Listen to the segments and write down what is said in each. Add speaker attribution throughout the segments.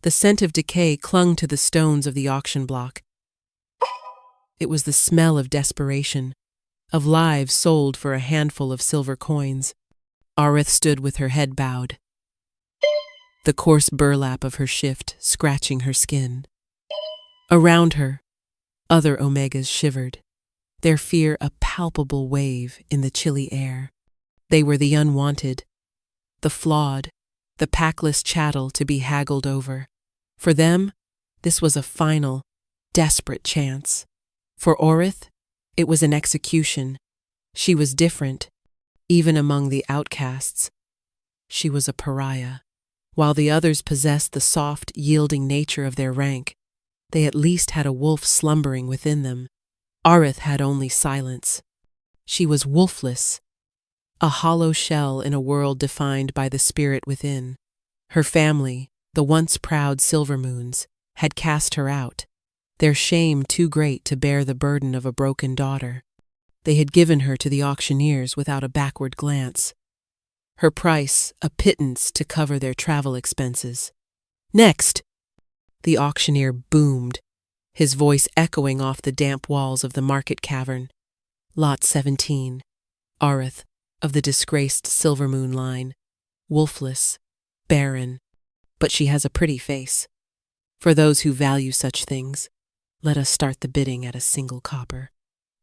Speaker 1: The scent of decay clung to the stones of the auction block. It was the smell of desperation, of lives sold for a handful of silver coins. Aurith stood with her head bowed, the coarse burlap of her shift scratching her skin. Around her, other Omegas shivered, their fear a palpable wave in the chilly air. They were the unwanted, the flawed, the packless chattel to be haggled over. For them, this was a final, desperate chance. For Aurith, it was an execution. She was different, even among the outcasts. She was a pariah. While the others possessed the soft, yielding nature of their rank, they at least had a wolf slumbering within them. Aurith had only silence. She was wolfless, a hollow shell in a world defined by the spirit within. Her family, the once proud Silvermoons, had cast her out, their shame too great to bear the burden of a broken daughter. They had given her to the auctioneers without a backward glance. Her price a pittance to cover their travel expenses. Next! The auctioneer boomed, his voice echoing off the damp walls of the market cavern. Lot 17, Aurith, of the disgraced Silvermoon line, wolfless, barren, but she has a pretty face. For those who value such things, let us start the bidding at a single copper.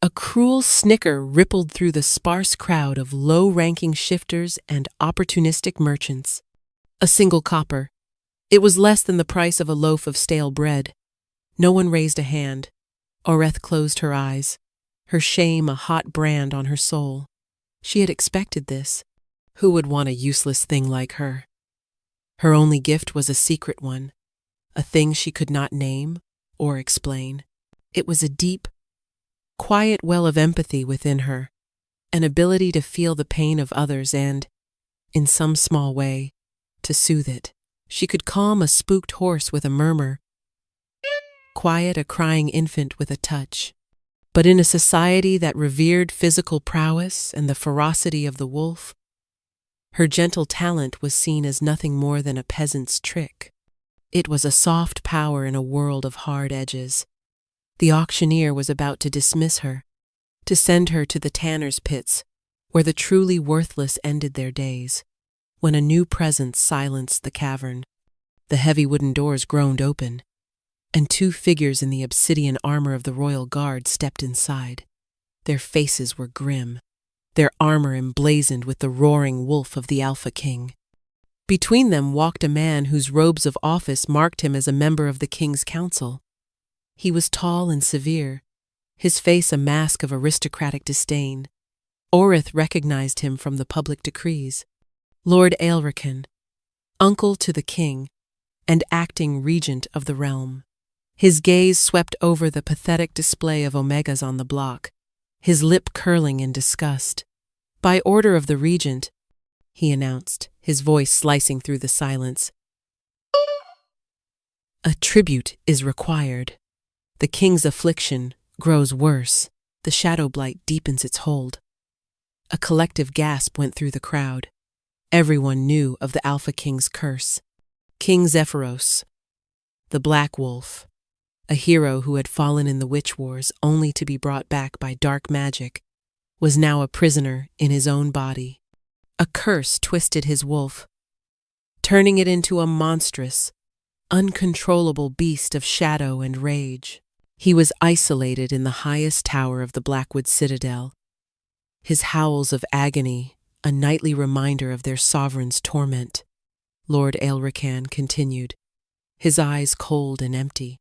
Speaker 1: A cruel snicker rippled through the sparse crowd of low-ranking shifters and opportunistic merchants. A single copper. It was less than the price of a loaf of stale bread. No one raised a hand. Aurith closed her eyes, her shame a hot brand on her soul. She had expected this. Who would want a useless thing like her? Her only gift was a secret one, a thing she could not name or explain. It was a deep, quiet well of empathy within her, an ability to feel the pain of others and, in some small way, to soothe it. She could calm a spooked horse with a murmur, quiet a crying infant with a touch. But in a society that revered physical prowess and the ferocity of the wolf, her gentle talent was seen as nothing more than a peasant's trick. It was a soft power in a world of hard edges. The auctioneer was about to dismiss her, to send her to the tanner's pits, where the truly worthless ended their days, when a new presence silenced the cavern. The heavy wooden doors groaned open, and two figures in the obsidian armor of the royal guard stepped inside. Their faces were grim, their armor emblazoned with the roaring wolf of the Alpha King. Between them walked a man whose robes of office marked him as a member of the king's council. He was tall and severe, his face a mask of aristocratic disdain. Aurith recognized him from the public decrees. Lord Alriken, uncle to the king, and acting regent of the realm. His gaze swept over the pathetic display of Omegas on the block, his lip curling in disgust. "By order of the regent," he announced, his voice slicing through the silence, "a tribute is required. The king's affliction grows worse. The shadow blight deepens its hold." A collective gasp went through the crowd. Everyone knew of the Alpha King's curse. King Zephyros, the Black Wolf, a hero who had fallen in the witch wars only to be brought back by dark magic, was now a prisoner in his own body. A curse twisted his wolf, turning it into a monstrous, uncontrollable beast of shadow and rage. He was isolated in the highest tower of the Blackwood citadel, his howls of agony a nightly reminder of their sovereign's torment. Lord Alriken continued, his eyes cold and empty.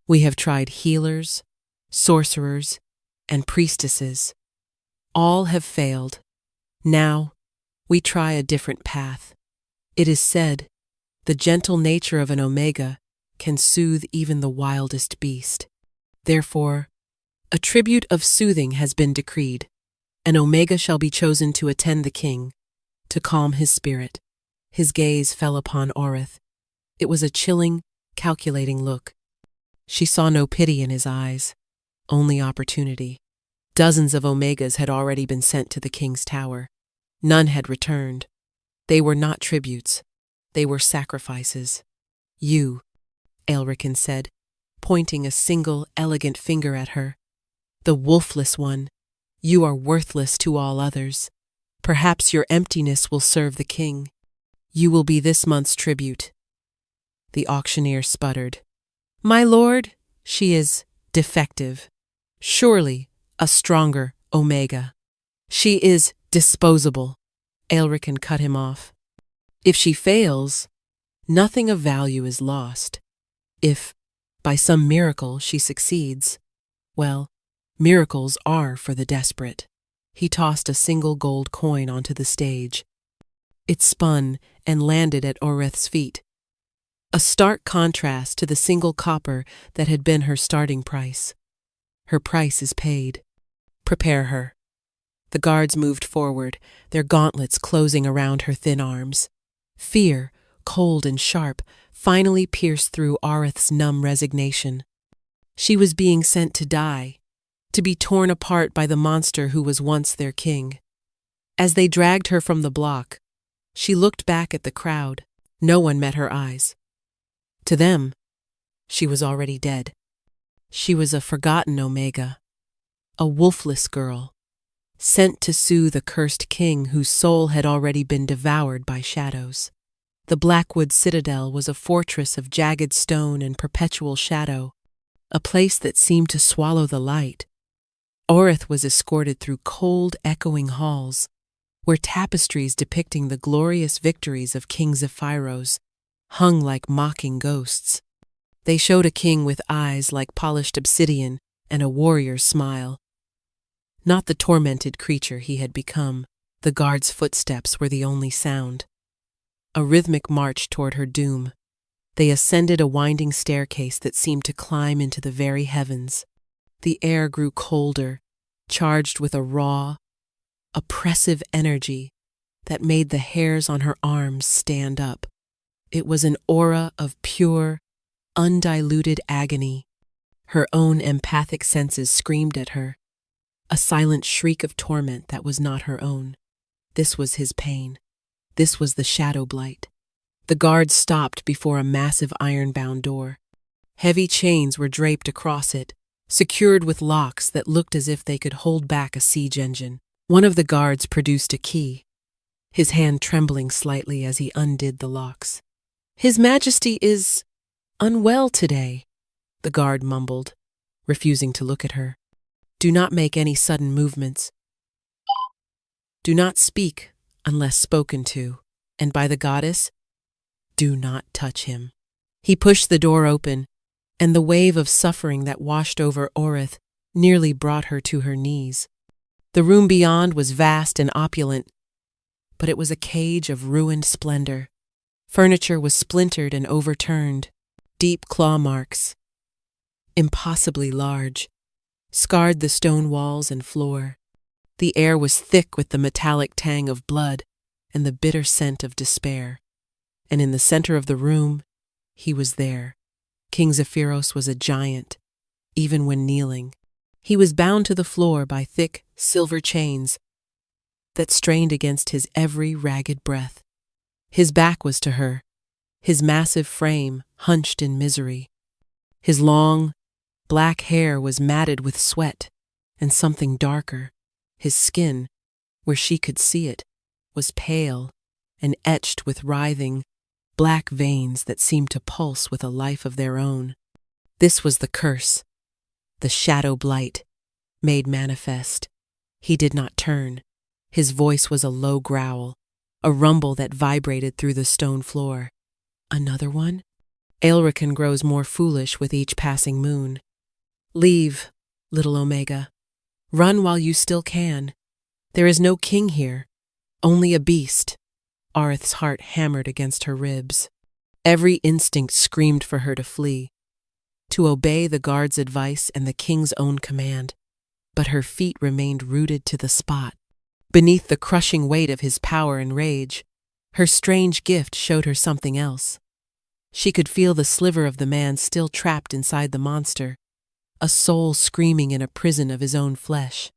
Speaker 1: "We have tried healers, sorcerers, and priestesses. All have failed. Now, we try a different path. It is said, the gentle nature of an Omega can soothe even the wildest beast. Therefore, a tribute of soothing has been decreed. An Omega shall be chosen to attend the king, to calm his spirit." His gaze fell upon Aurith. It was a chilling, calculating look. She saw no pity in his eyes, only opportunity. Dozens of Omegas had already been sent to the king's tower. None had returned. They were not tributes. They were sacrifices. You, Alriken said, pointing a single, elegant finger at her. "The wolfless one. You are worthless to all others. Perhaps your emptiness will serve the king. You will be this month's tribute." The auctioneer sputtered. "My lord, she is defective. Surely a stronger Omega. She is disposable." Alriken cut him off. "If she fails, nothing of value is lost. If, by some miracle, she succeeds, well, miracles are for the desperate." He tossed a single gold coin onto the stage. It spun and landed at Oreth's feet, a stark contrast to the single copper that had been her starting price. "Her price is paid. Prepare her." The guards moved forward, their gauntlets closing around her thin arms. Fear, cold and sharp, finally pierced through Oreth's numb resignation. She was being sent to die, to be torn apart by the monster who was once their king. As they dragged her from the block, she looked back at the crowd. No one met her eyes. To them, she was already dead. She was a forgotten Omega, a wolfless girl, sent to sue the cursed king whose soul had already been devoured by shadows. The Blackwood citadel was a fortress of jagged stone and perpetual shadow, a place that seemed to swallow the light. Oreth was escorted through cold, echoing halls, where tapestries depicting the glorious victories of King Zephyros hung like mocking ghosts. They showed a king with eyes like polished obsidian and a warrior's smile. Not the tormented creature he had become. The guard's footsteps were the only sound. A rhythmic march toward her doom. They ascended a winding staircase that seemed to climb into the very heavens. The air grew colder, charged with a raw, oppressive energy that made the hairs on her arms stand up. It was an aura of pure, undiluted agony. Her own empathic senses screamed at her, a silent shriek of torment that was not her own. This was his pain. This was the shadow blight. The guards stopped before a massive iron-bound door. Heavy chains were draped across it, secured with locks that looked as if they could hold back a siege engine. One of the guards produced a key, his hand trembling slightly as he undid the locks. "His Majesty is unwell today," the guard mumbled, refusing to look at her. "Do not make any sudden movements. Do not speak unless spoken to, and by the goddess, do not touch him." He pushed the door open, and the wave of suffering that washed over Oreth nearly brought her to her knees. The room beyond was vast and opulent, but it was a cage of ruined splendor. Furniture was splintered and overturned. Deep claw marks, impossibly large, scarred the stone walls and floor. The air was thick with the metallic tang of blood and the bitter scent of despair. And in the center of the room, he was there. King Zephyros was a giant, even when kneeling. He was bound to the floor by thick, silver chains that strained against his every ragged breath. His back was to her, his massive frame hunched in misery. His long, black hair was matted with sweat and something darker. His skin, where she could see it, was pale and etched with writhing, black veins that seemed to pulse with a life of their own. This was the curse, the shadow blight, made manifest. He did not turn. His voice was a low growl, a rumble that vibrated through the stone floor. "Another one?" Alriken grows more foolish with each passing moon. "Leave, little Omega. Run while you still can. There is no king here, only a beast." Oreth's heart hammered against her ribs. Every instinct screamed for her to flee, to obey the guard's advice and the king's own command. But her feet remained rooted to the spot. Beneath the crushing weight of his power and rage, her strange gift showed her something else. She could feel the sliver of the man still trapped inside the monster, a soul screaming in a prison of his own flesh.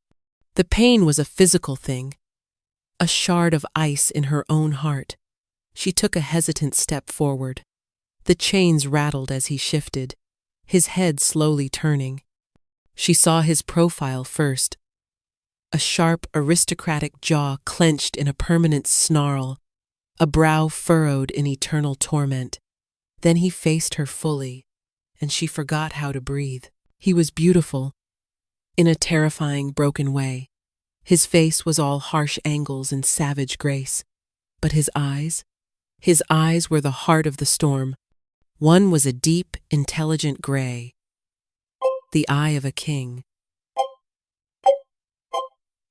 Speaker 1: The pain was a physical thing, a shard of ice in her own heart. She took a hesitant step forward. The chains rattled as he shifted, his head slowly turning. She saw his profile first, a sharp, aristocratic jaw clenched in a permanent snarl, a brow furrowed in eternal torment. Then he faced her fully, and she forgot how to breathe. He was beautiful, in a terrifying, broken way. His face was all harsh angles and savage grace. But his eyes were the heart of the storm. One was a deep, intelligent gray, the eye of a king.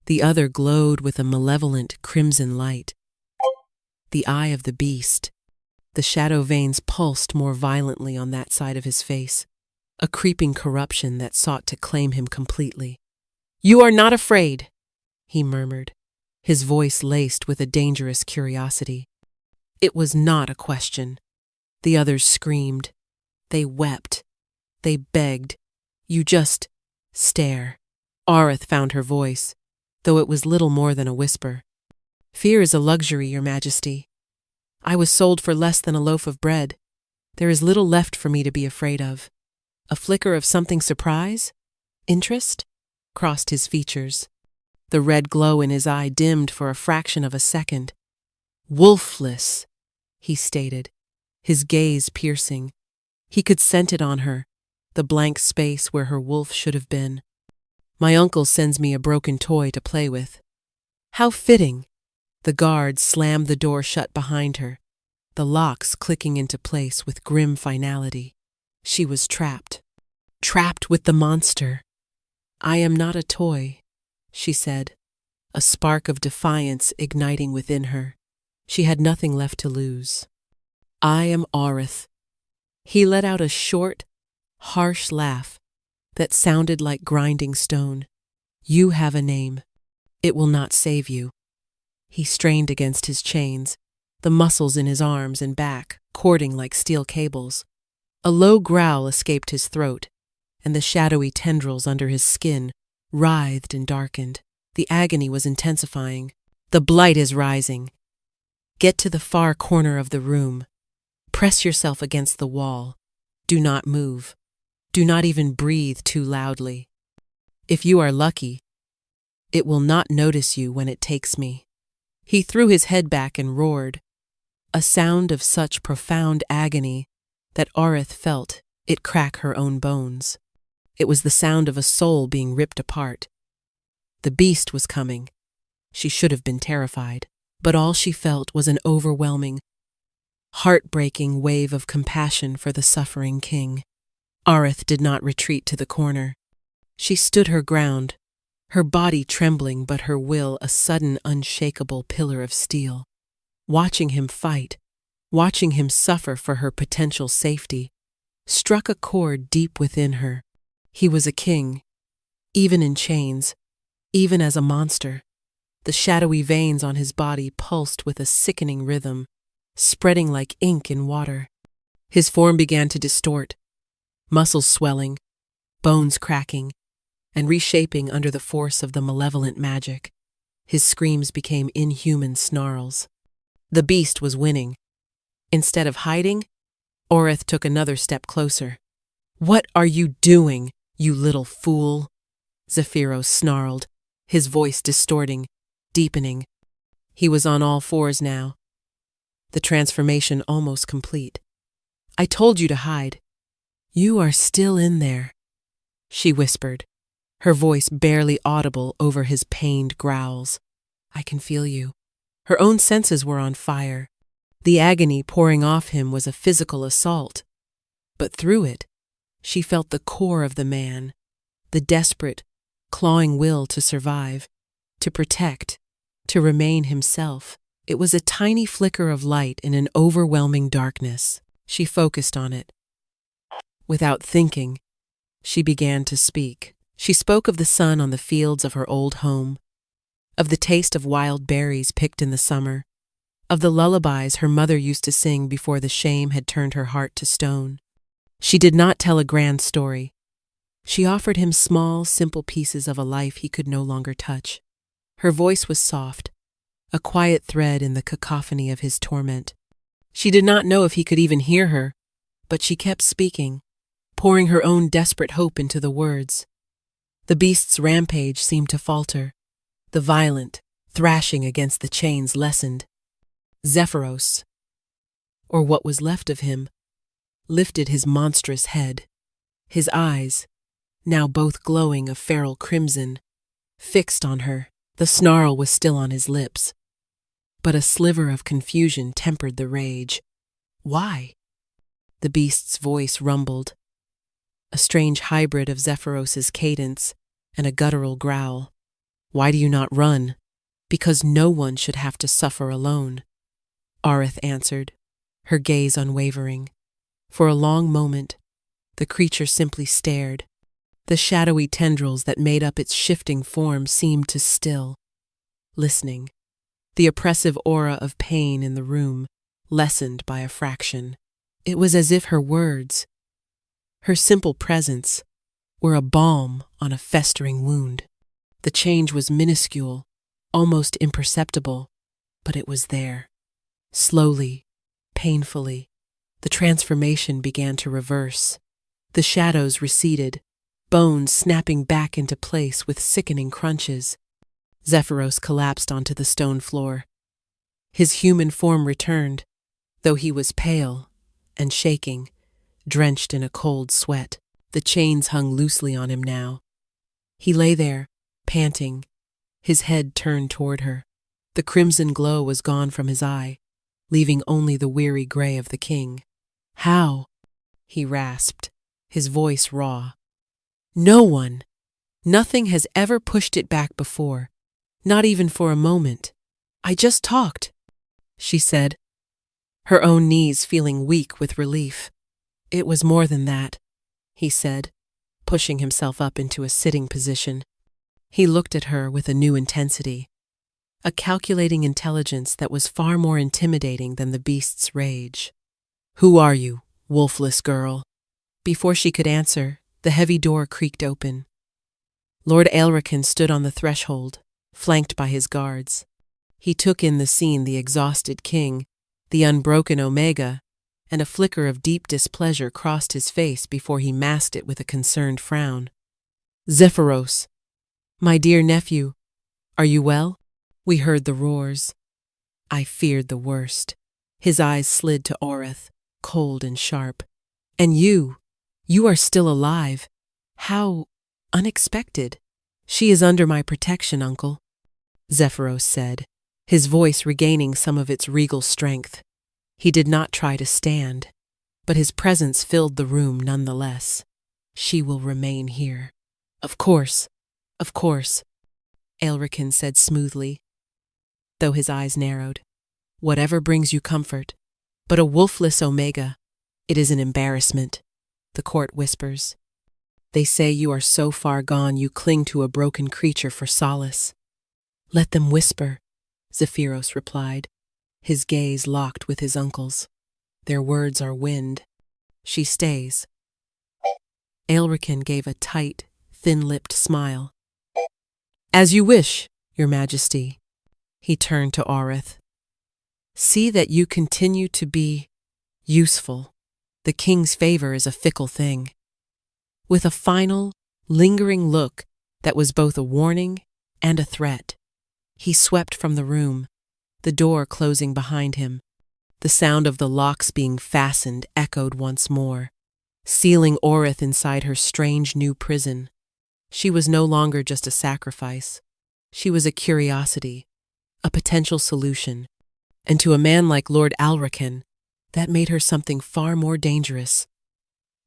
Speaker 1: The other glowed with a malevolent crimson light, the eye of the beast. The shadow veins pulsed more violently on that side of his face, a creeping corruption that sought to claim him completely. "You are not afraid," he murmured, his voice laced with a dangerous curiosity. It was not a question. The others screamed. They wept. They begged. "You just stare." Aurith found her voice, though it was little more than a whisper. "Fear is a luxury, Your Majesty. I was sold for less than a loaf of bread. There is little left for me to be afraid of." A flicker of something surprise? Interest? Crossed his features. The red glow in his eye dimmed for a fraction of a second. "Wolfless," he stated, his gaze piercing. He could scent it on her, the blank space where her wolf should have been. "My uncle sends me a broken toy to play with." "How fitting." The guard slammed the door shut behind her, the locks clicking into place with grim finality. She was trapped. Trapped with the monster. "I am not a toy," she said, a spark of defiance igniting within her. She had nothing left to lose. "I am Aurith." He let out a short, harsh laugh that sounded like grinding stone. "You have a name. It will not save you." He strained against his chains, the muscles in his arms and back cording like steel cables. A low growl escaped his throat, and the shadowy tendrils under his skin writhed and darkened. The agony was intensifying. "The blight is rising. Get to the far corner of the room. Press yourself against the wall. Do not move. Do not even breathe too loudly. If you are lucky, it will not notice you when it takes me." He threw his head back and roared, a sound of such profound agony that Aurith felt it crack her own bones. It was the sound of a soul being ripped apart. The beast was coming. She should have been terrified, but all she felt was an overwhelming, heartbreaking wave of compassion for the suffering king. Aurith did not retreat to the corner. She stood her ground, her body trembling but her will a sudden unshakable pillar of steel. Watching him fight, watching him suffer for her potential safety, struck a chord deep within her. He was a king, even in chains, even as a monster. The shadowy veins on his body pulsed with a sickening rhythm, spreading like ink in water. His form began to distort, muscles swelling, bones cracking, and reshaping under the force of the malevolent magic. His screams became inhuman snarls. The beast was winning. Instead of hiding, Aurith took another step closer. "What are you doing, you little fool?" Zephyros snarled, his voice distorting, deepening. He was on all fours now, the transformation almost complete. "I told you to hide." "You are still in there," she whispered, her voice barely audible over his pained growls. "I can feel you." Her own senses were on fire. The agony pouring off him was a physical assault. But through it, she felt the core of the man, the desperate, clawing will to survive, to protect, to remain himself. It was a tiny flicker of light in an overwhelming darkness. She focused on it. Without thinking, she began to speak. She spoke of the sun on the fields of her old home, of the taste of wild berries picked in the summer, of the lullabies her mother used to sing before the shame had turned her heart to stone. She did not tell a grand story. She offered him small, simple pieces of a life he could no longer touch. Her voice was soft, a quiet thread in the cacophony of his torment. She did not know if he could even hear her, but she kept speaking, pouring her own desperate hope into the words. The beast's rampage seemed to falter. The violent thrashing against the chains lessened. Zephyros, or what was left of him, lifted his monstrous head. His eyes, now both glowing a feral crimson, fixed on her. The snarl was still on his lips, but a sliver of confusion tempered the rage. Why? The beast's voice rumbled, a strange hybrid of Zephyros's cadence and a guttural growl. Why do you not run? Because no one should have to suffer alone, Aurith answered, her gaze unwavering. For a long moment, the creature simply stared. The shadowy tendrils that made up its shifting form seemed to still, listening. The oppressive aura of pain in the room lessened by a fraction. It was as if her words, her simple presence, were a balm on a festering wound. The change was minuscule, almost imperceptible, but it was there. Slowly, painfully, the transformation began to reverse. The shadows receded, bones snapping back into place with sickening crunches. Zephyros collapsed onto the stone floor. His human form returned, though he was pale and shaking, drenched in a cold sweat. The chains hung loosely on him now. He lay there, panting, his head turned toward her. The crimson glow was gone from his eye, leaving only the weary gray of the king. How? He rasped, his voice raw. No one! Nothing has ever pushed it back before, not even for a moment. I just talked, she said, her own knees feeling weak with relief. It was more than that, he said, pushing himself up into a sitting position. He looked at her with a new intensity, a calculating intelligence that was far more intimidating than the beast's rage. Who are you, wolfless girl? Before she could answer, the heavy door creaked open. Lord Alriken stood on the threshold, flanked by his guards. He took in the scene, the exhausted king, the unbroken Omega, and a flicker of deep displeasure crossed his face before he masked it with a concerned frown. Zephyros, my dear nephew, are you well? We heard the roars. I feared the worst. His eyes slid to Aurith, cold and sharp. And you are still alive. How unexpected. She is under my protection, uncle, Zephyros said, his voice regaining some of its regal strength. He did not try to stand, but his presence filled the room nonetheless. She will remain here. Of course, Alriken said smoothly, though his eyes narrowed. Whatever brings you comfort, but a wolfless Omega, it is an embarrassment, the court whispers. They say you are so far gone you cling to a broken creature for solace. Let them whisper, Zephyros replied, his gaze locked with his uncle's. Their words are wind. She stays. Alriken gave a tight, thin-lipped smile. As you wish, your majesty. He turned to Aurith. See that you continue to be useful. The king's favor is a fickle thing. With a final, lingering look that was both a warning and a threat, he swept from the room, the door closing behind him. The sound of the locks being fastened echoed once more, sealing Aurith inside her strange new prison. She was no longer just a sacrifice. She was a curiosity, a potential solution, and to a man like Lord Alriken, that made her something far more dangerous,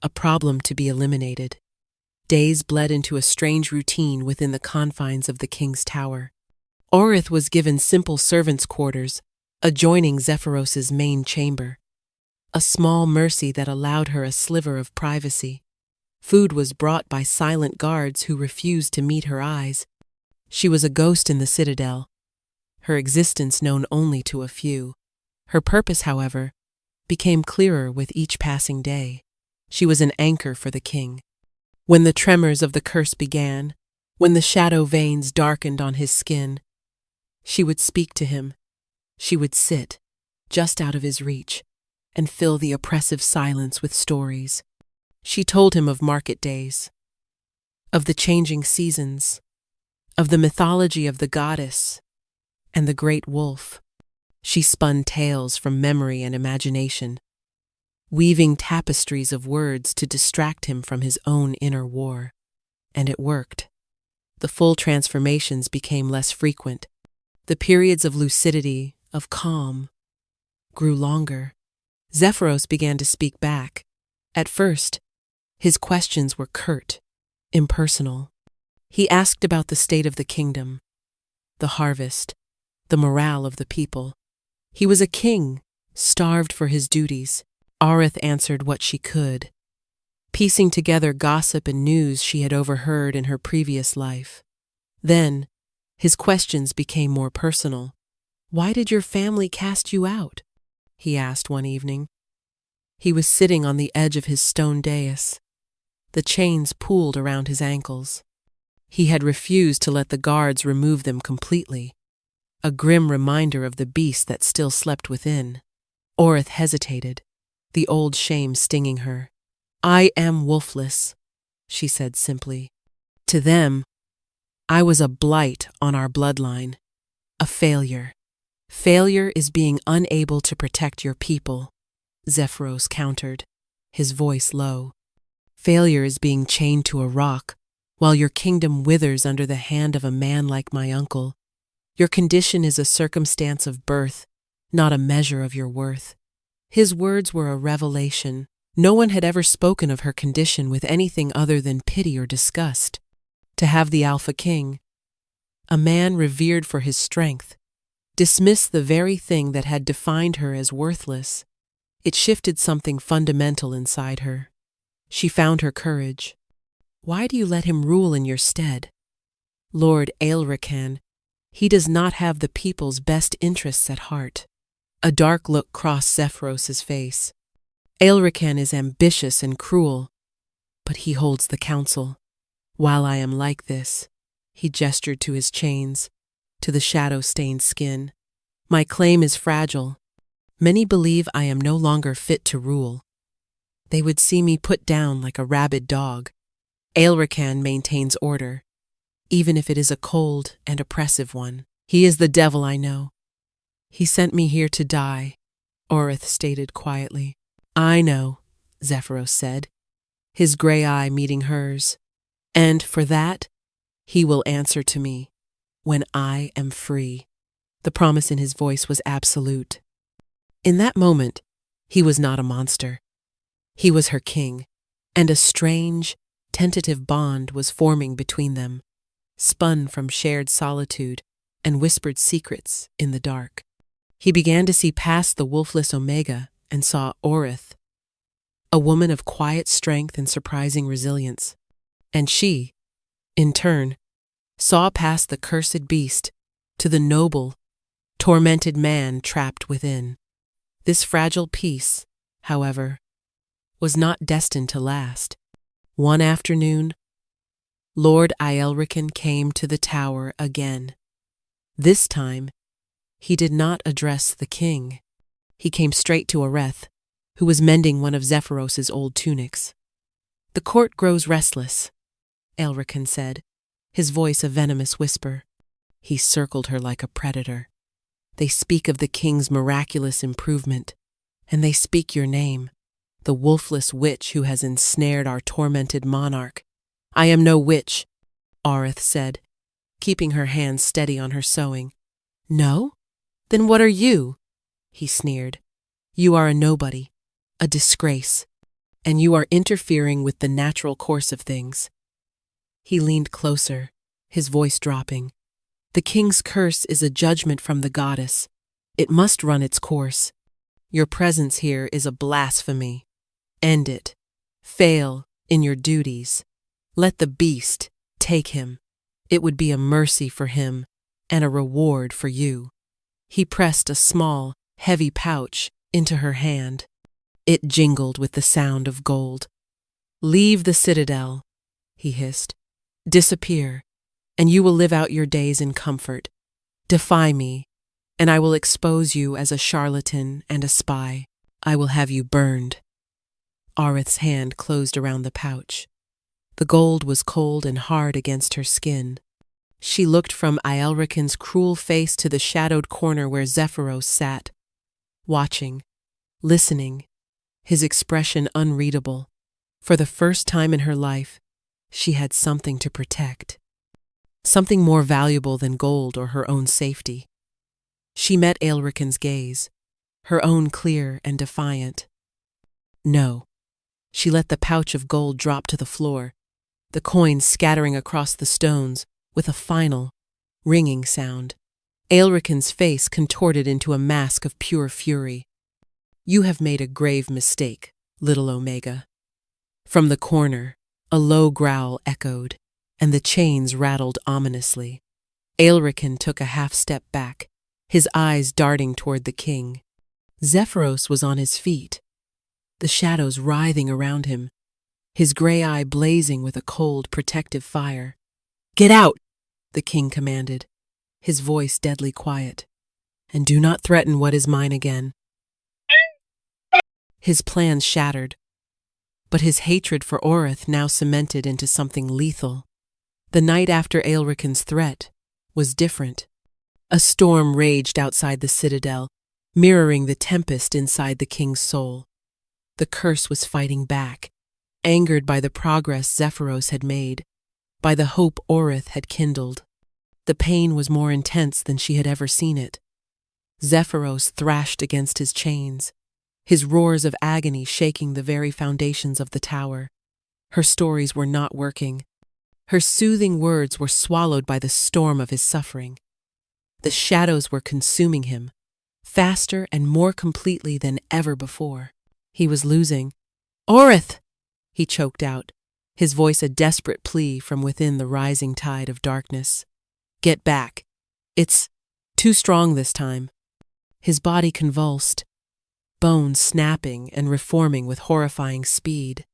Speaker 1: a problem to be eliminated. Days bled into a strange routine within the confines of the king's tower. Aurith was given simple servants' quarters, adjoining Zephyros's main chamber, a small mercy that allowed her a sliver of privacy. Food was brought by silent guards who refused to meet her eyes. She was a ghost in the citadel, her existence known only to a few. Her purpose, however, became clearer with each passing day. She was an anchor for the king. When the tremors of the curse began, when the shadow veins darkened on his skin, she would speak to him. She would sit, just out of his reach, and fill the oppressive silence with stories. She told him of market days, of the changing seasons, of the mythology of the goddess and the great wolf. She spun tales from memory and imagination, weaving tapestries of words to distract him from his own inner war. And it worked. The full transformations became less frequent. The periods of lucidity, of calm, grew longer. Zephyros began to speak back. At first, his questions were curt, impersonal. He asked about the state of the kingdom, the harvest, the morale of the people. He was a king, starved for his duties. Arith answered what she could, piecing together gossip and news she had overheard in her previous life. Then, his questions became more personal. "Why did your family cast you out?" he asked one evening. He was sitting on the edge of his stone dais. The chains pooled around his ankles. He had refused to let the guards remove them completely, a grim reminder of the beast that still slept within. Orith hesitated, the old shame stinging her. "I am wolfless," she said simply. "To them, I was a blight on our bloodline, a failure. Failure is being unable to protect your people," Zephyros countered, his voice low. "Failure is being chained to a rock, while your kingdom withers under the hand of a man like my uncle. Your condition is a circumstance of birth, not a measure of your worth." His words were a revelation. No one had ever spoken of her condition with anything other than pity or disgust. To have the Alpha King, a man revered for his strength, dismiss the very thing that had defined her as worthless, it shifted something fundamental inside her. She found her courage. "Why do you let him rule in your stead? Lord Alriken, he does not have the people's best interests at heart." A dark look crossed Zephyros's face. "Alriken is ambitious and cruel, but he holds the council. While I am like this," he gestured to his chains, to the shadow-stained skin, "my claim is fragile. Many believe I am no longer fit to rule. They would see me put down like a rabid dog. Alriken maintains order, even if it is a cold and oppressive one. He is the devil I know. He sent me here to die," Orith stated quietly. "I know," Zephyros said, his gray eye meeting hers. "And for that, he will answer to me, when I am free." The promise in his voice was absolute. In that moment, he was not a monster. He was her king, and a strange, tentative bond was forming between them, spun from shared solitude and whispered secrets in the dark. He began to see past the wolfless Omega and saw Orith, a woman of quiet strength and surprising resilience. And she, in turn, saw past the cursed beast to the noble, tormented man trapped within. This fragile peace, however, was not destined to last. One afternoon, Lord Alriken came to the tower again. This time, he did not address the king. He came straight to Oreth, who was mending one of Zephyros's old tunics. "The court grows restless," Alriken said, his voice a venomous whisper. He circled her like a predator. "They speak of the king's miraculous improvement, and they speak your name, the wolfless witch who has ensnared our tormented monarch." "I am no witch," Orith said, keeping her hands steady on her sewing. "No? Then what are you?" he sneered. "You are a nobody, a disgrace, and you are interfering with the natural course of things." He leaned closer, his voice dropping. "The king's curse is a judgment from the goddess. It must run its course. Your presence here is a blasphemy. End it. Fail in your duties. Let the beast take him. It would be a mercy for him and a reward for you." He pressed a small, heavy pouch into her hand. It jingled with the sound of gold. "Leave the citadel," he hissed. "Disappear, and you will live out your days in comfort. Defy me, and I will expose you as a charlatan and a spy." I will have you burned. Aurith's hand closed around the pouch. The gold was cold and hard against her skin. She looked from Alriken's cruel face to the shadowed corner where Zephyros sat, watching, listening, his expression unreadable. For the first time in her life, she had something to protect. Something more valuable than gold or her own safety. She met Alriken's gaze, her own clear and defiant. No. She let the pouch of gold drop to the floor, the coins scattering across the stones with a final, ringing sound. Alriken's face contorted into a mask of pure fury. You have made a grave mistake, little Omega. From the corner, a low growl echoed, and the chains rattled ominously. Alriken took a half-step back, his eyes darting toward the king. Zephyros was on his feet, the shadows writhing around him, his gray eye blazing with a cold, protective fire. "Get out!" the king commanded, his voice deadly quiet. "And do not threaten what is mine again." His plans shattered, but his hatred for Orith now cemented into something lethal. The night after Alriken's threat was different. A storm raged outside the citadel, mirroring the tempest inside the king's soul. The curse was fighting back, angered by the progress Zephyros had made, by the hope Orith had kindled. The pain was more intense than she had ever seen it. Zephyros thrashed against his chains, his roars of agony shaking the very foundations of the tower. Her stories were not working. Her soothing words were swallowed by the storm of his suffering. The shadows were consuming him, faster and more completely than ever before. He was losing. "Orith!" he choked out, his voice a desperate plea from within the rising tide of darkness. "Get back. It's too strong this time." His body convulsed, bones snapping and reforming with horrifying speed.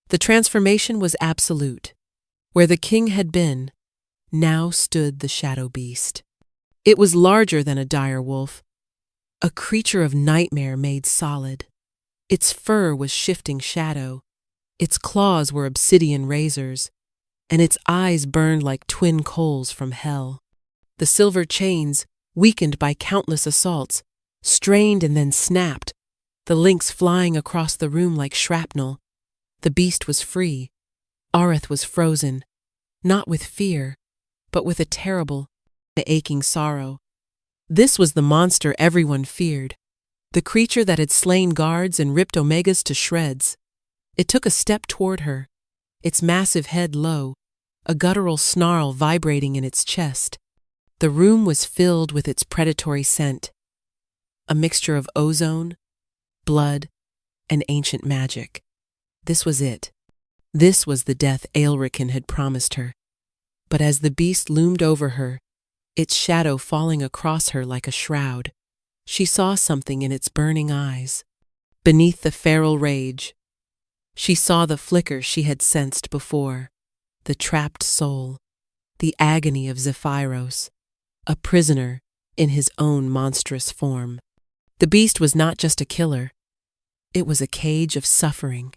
Speaker 1: The transformation was absolute. Where the king had been, now stood the shadow beast. It was larger than a dire wolf, a creature of nightmare made solid. Its fur was shifting shadow, its claws were obsidian razors, and its eyes burned like twin coals from hell. The silver chains, weakened by countless assaults, strained and then snapped, the links flying across the room like shrapnel. The beast was free. Aurith was frozen, not with fear, but with a terrible, aching sorrow. This was the monster everyone feared, the creature that had slain guards and ripped Omegas to shreds. It took a step toward her, its massive head low, a guttural snarl vibrating in its chest. The room was filled with its predatory scent, a mixture of ozone, blood, and ancient magic. This was it. This was the death Alriken had promised her. But as the beast loomed over her, its shadow falling across her like a shroud, she saw something in its burning eyes. Beneath the feral rage, she saw the flicker she had sensed before, the trapped soul, the agony of Zephyros, a prisoner in his own monstrous form. The beast was not just a killer. It was a cage of suffering.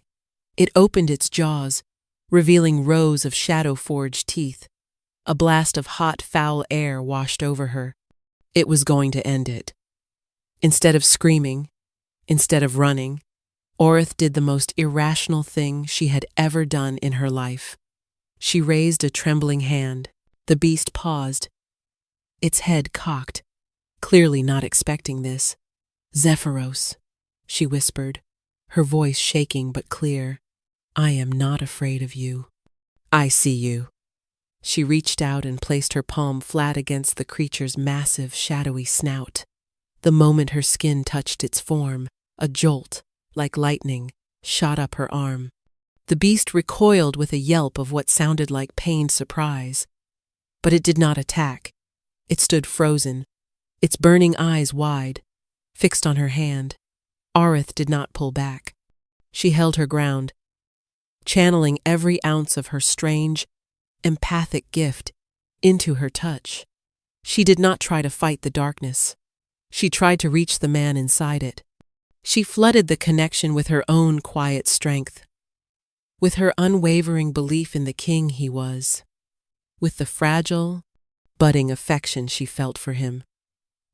Speaker 1: It opened its jaws, revealing rows of shadow-forged teeth. A blast of hot, foul air washed over her. It was going to end it. Instead of screaming, instead of running, Orith did the most irrational thing she had ever done in her life. She raised a trembling hand. The beast paused, its head cocked, clearly not expecting this. "Zephyros," she whispered, her voice shaking but clear. "I am not afraid of you. I see you." She reached out and placed her palm flat against the creature's massive, shadowy snout. The moment her skin touched its form, a jolt, like lightning, shot up her arm. The beast recoiled with a yelp of what sounded like pained surprise. But it did not attack. It stood frozen, its burning eyes wide, fixed on her hand. Aurith did not pull back. She held her ground, channeling every ounce of her strange, empathic gift into her touch. She did not try to fight the darkness. She tried to reach the man inside it. She flooded the connection with her own quiet strength, with her unwavering belief in the king he was, with the fragile, budding affection she felt for him.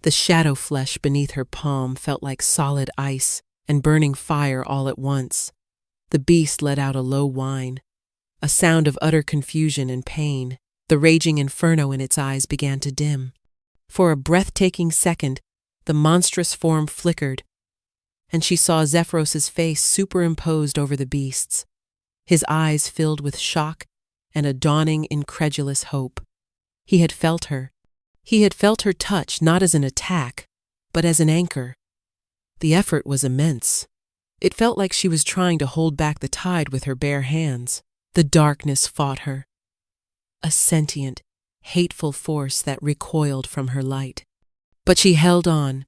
Speaker 1: The shadow flesh beneath her palm felt like solid ice and burning fire all at once. The beast let out a low whine, a sound of utter confusion and pain. The raging inferno in its eyes began to dim. For a breathtaking second, the monstrous form flickered, and she saw Zephyros's face superimposed over the beast's, his eyes filled with shock and a dawning incredulous hope. He had felt her. He had felt her touch not as an attack, but as an anchor. The effort was immense. It felt like she was trying to hold back the tide with her bare hands. The darkness fought her, a sentient, hateful force that recoiled from her light. But she held on,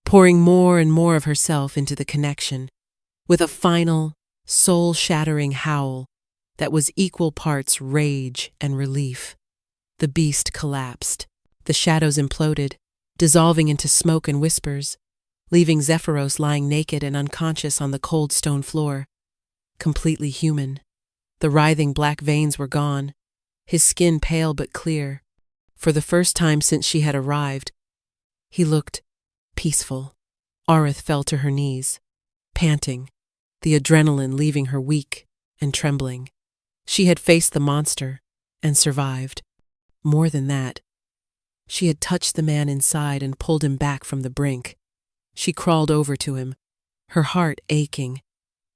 Speaker 1: pouring more and more of herself into the connection, with a final, soul-shattering howl that was equal parts rage and relief. The beast collapsed. The shadows imploded, dissolving into smoke and whispers, leaving Zephyros lying naked and unconscious on the cold stone floor, completely human. The writhing black veins were gone, his skin pale but clear. For the first time since she had arrived, he looked peaceful. Aurith fell to her knees, panting, the adrenaline leaving her weak and trembling. She had faced the monster and survived. More than that, she had touched the man inside and pulled him back from the brink. She crawled over to him, her heart aching.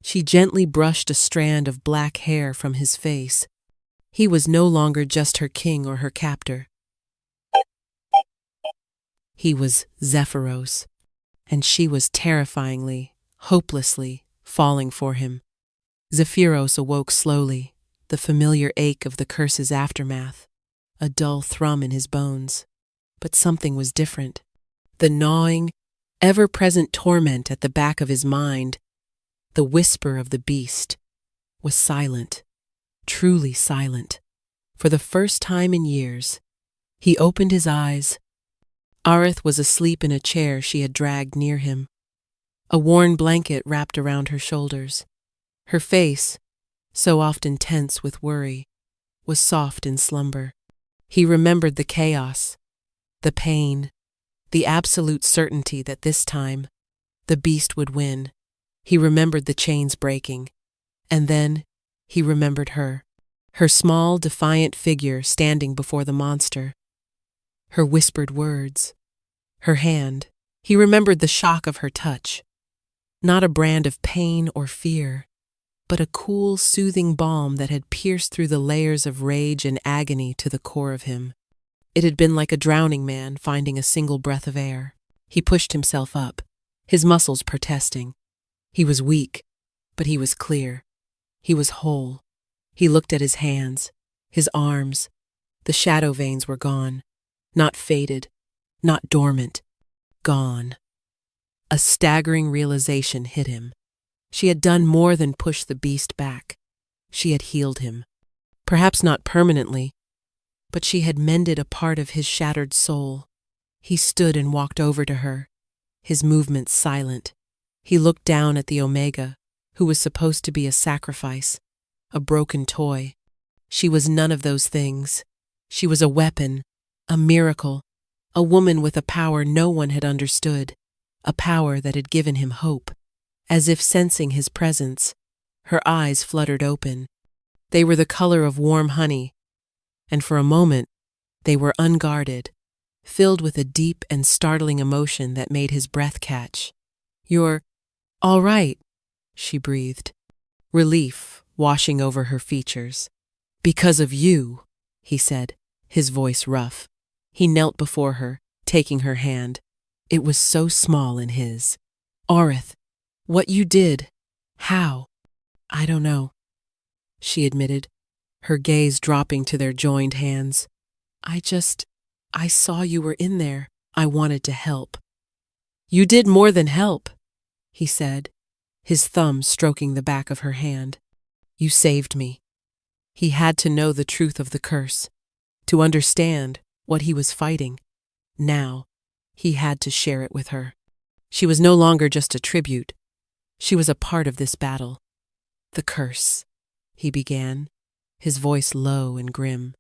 Speaker 1: She gently brushed a strand of black hair from his face. He was no longer just her king or her captor. He was Zephyros, and she was terrifyingly, hopelessly falling for him. Zephyros awoke slowly, the familiar ache of the curse's aftermath, a dull thrum in his bones. But something was different. The gnawing, ever-present torment at the back of his mind, the whisper of the beast, was silent, truly silent. For the first time in years, he opened his eyes. Aurith was asleep in a chair she had dragged near him, a worn blanket wrapped around her shoulders. Her face, so often tense with worry, was soft in slumber. He remembered the chaos, the pain, the absolute certainty that this time, the beast would win. He remembered the chains breaking, and then he remembered her, her small, defiant figure standing before the monster, her whispered words, her hand. He remembered the shock of her touch, not a brand of pain or fear, but a cool, soothing balm that had pierced through the layers of rage and agony to the core of him. It had been like a drowning man finding a single breath of air. He pushed himself up, his muscles protesting. He was weak, but he was clear. He was whole. He looked at his hands, his arms. The shadow veins were gone, not faded, not dormant, gone. A staggering realization hit him. She had done more than push the beast back. She had healed him. Perhaps not permanently, but she had mended a part of his shattered soul. He stood and walked over to her, his movements silent. He looked down at the Omega, who was supposed to be a sacrifice, a broken toy. She was none of those things. She was a weapon, a miracle, a woman with a power no one had understood, a power that had given him hope. As if sensing his presence, her eyes fluttered open. They were the color of warm honey, and for a moment, they were unguarded, filled with a deep and startling emotion that made his breath catch. "You're all right," she breathed, relief washing over her features. "Because of you," he said, his voice rough. He knelt before her, taking her hand. It was so small in his. "Aurith, what you did, how?" "I don't know," she admitted, her gaze dropping to their joined hands. I saw you were in there. I wanted to help." "You did more than help," he said, his thumb stroking the back of her hand. "You saved me." He had to know the truth of the curse, to understand what he was fighting. Now, he had to share it with her. She was no longer just a tribute. She was a part of this battle. "The curse," he began, his voice low and grim.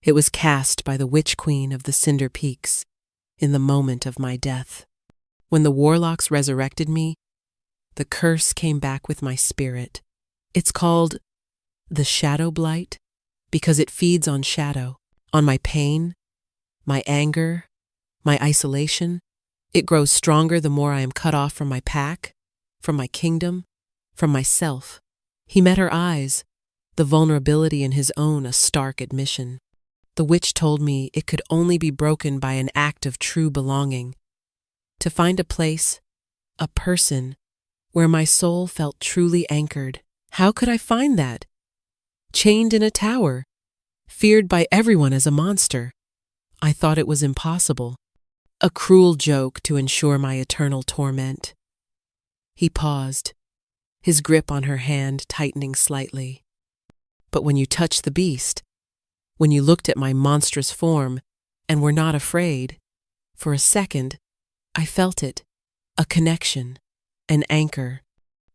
Speaker 1: "It was cast by the Witch Queen of the Cinder Peaks in the moment of my death. When the warlocks resurrected me, the curse came back with my spirit. It's called the Shadow Blight because it feeds on shadow, on my pain, my anger, my isolation. It grows stronger the more I am cut off from my pack, from my kingdom, from myself." He met her eyes, the vulnerability in his own a stark admission. "The witch told me it could only be broken by an act of true belonging. To find a place, a person, where my soul felt truly anchored. How could I find that? Chained in a tower, feared by everyone as a monster. I thought it was impossible. A cruel joke to ensure my eternal torment." He paused, his grip on her hand tightening slightly. "But when you touched the beast, when you looked at my monstrous form and were not afraid, for a second, I felt it, a connection, an anchor.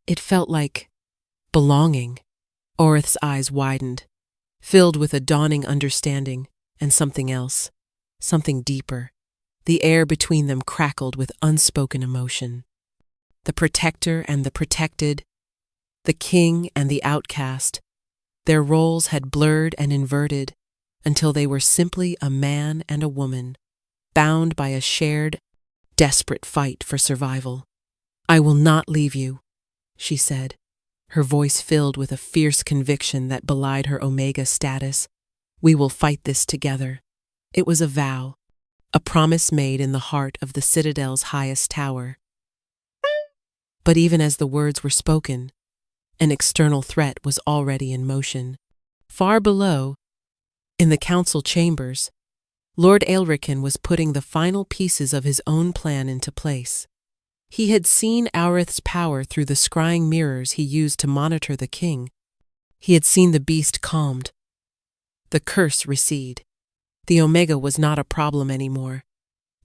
Speaker 1: It felt like belonging." Orith's eyes widened, filled with a dawning understanding and something else, something deeper. The air between them crackled with unspoken emotion. The protector and the protected, the king and the outcast, their roles had blurred and inverted until they were simply a man and a woman, bound by a shared, desperate fight for survival. "I will not leave you," she said, her voice filled with a fierce conviction that belied her Omega status. "We will fight this together." It was a vow, a promise made in the heart of the citadel's highest tower. But even as the words were spoken, an external threat was already in motion. Far below, in the council chambers, Lord Alriken was putting the final pieces of his own plan into place. He had seen Aurith's power through the scrying mirrors he used to monitor the king. He had seen the beast calmed, the curse recede. The Omega was not a problem anymore.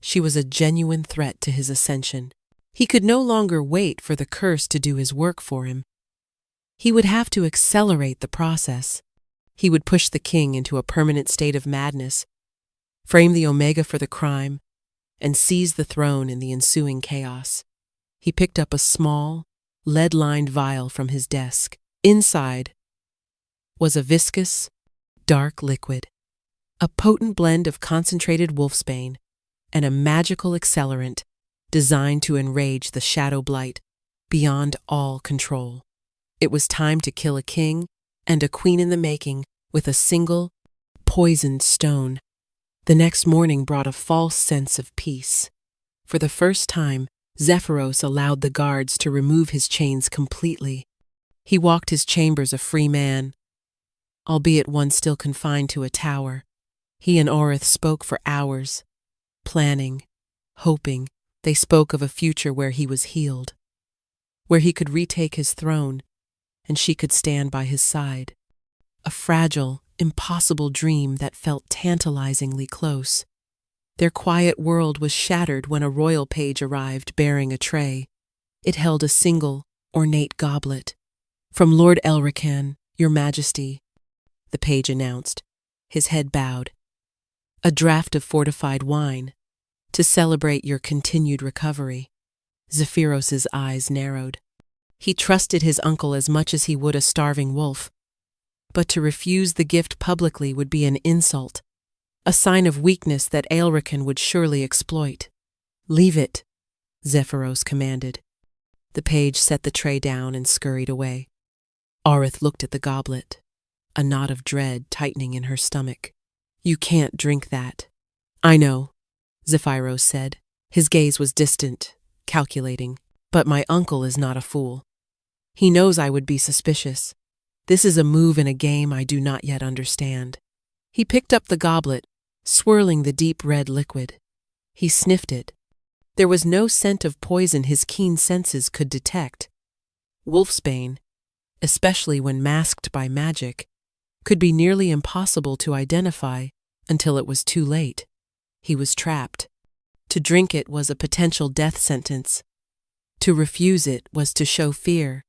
Speaker 1: She was a genuine threat to his ascension. He could no longer wait for the curse to do his work for him. He would have to accelerate the process. He would push the king into a permanent state of madness, frame the Omega for the crime, and seize the throne in the ensuing chaos. He picked up a small, lead-lined vial from his desk. Inside was a viscous, dark liquid, a potent blend of concentrated wolfsbane and a magical accelerant designed to enrage the Shadow Blight beyond all control. It was time to kill a king and a queen in the making with a single, poisoned stone. The next morning brought a false sense of peace. For the first time, Zephyros allowed the guards to remove his chains completely. He walked his chambers a free man, albeit one still confined to a tower. He and Orith spoke for hours, planning, hoping. They spoke of a future where he was healed, where he could retake his throne, and she could stand by his side. A fragile, impossible dream that felt tantalizingly close. Their quiet world was shattered when a royal page arrived bearing a tray. It held a single, ornate goblet. "From Lord Alriken, Your Majesty," the page announced, his head bowed. "A draught of fortified wine, to celebrate your continued recovery." Zephyros's eyes narrowed. He trusted his uncle as much as he would a starving wolf, but to refuse the gift publicly would be an insult, a sign of weakness that Alriken would surely exploit. "Leave it," Zephyros commanded. The page set the tray down and scurried away. Orith looked at the goblet, a knot of dread tightening in her stomach. "You can't drink that." "I know," Zephyros said. His gaze was distant, calculating. "But my uncle is not a fool. He knows I would be suspicious. This is a move in a game I do not yet understand." He picked up the goblet, swirling the deep red liquid. He sniffed it. There was no scent of poison his keen senses could detect. Wolfsbane, especially when masked by magic, could be nearly impossible to identify until it was too late. He was trapped. To drink it was a potential death sentence. To refuse it was to show fear,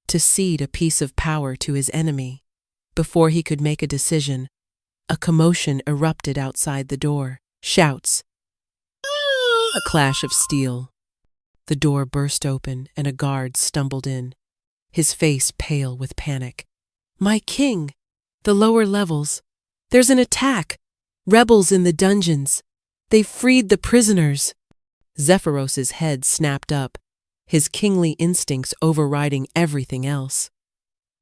Speaker 1: to cede a piece of power to his enemy. Before he could make a decision, a commotion erupted outside the door. Shouts. A clash of steel. The door burst open and a guard stumbled in, his face pale with panic. "My king! The lower levels! There's an attack! Rebels in the dungeons! They've freed the prisoners!" Zephyros's head snapped up, his kingly instincts overriding everything else.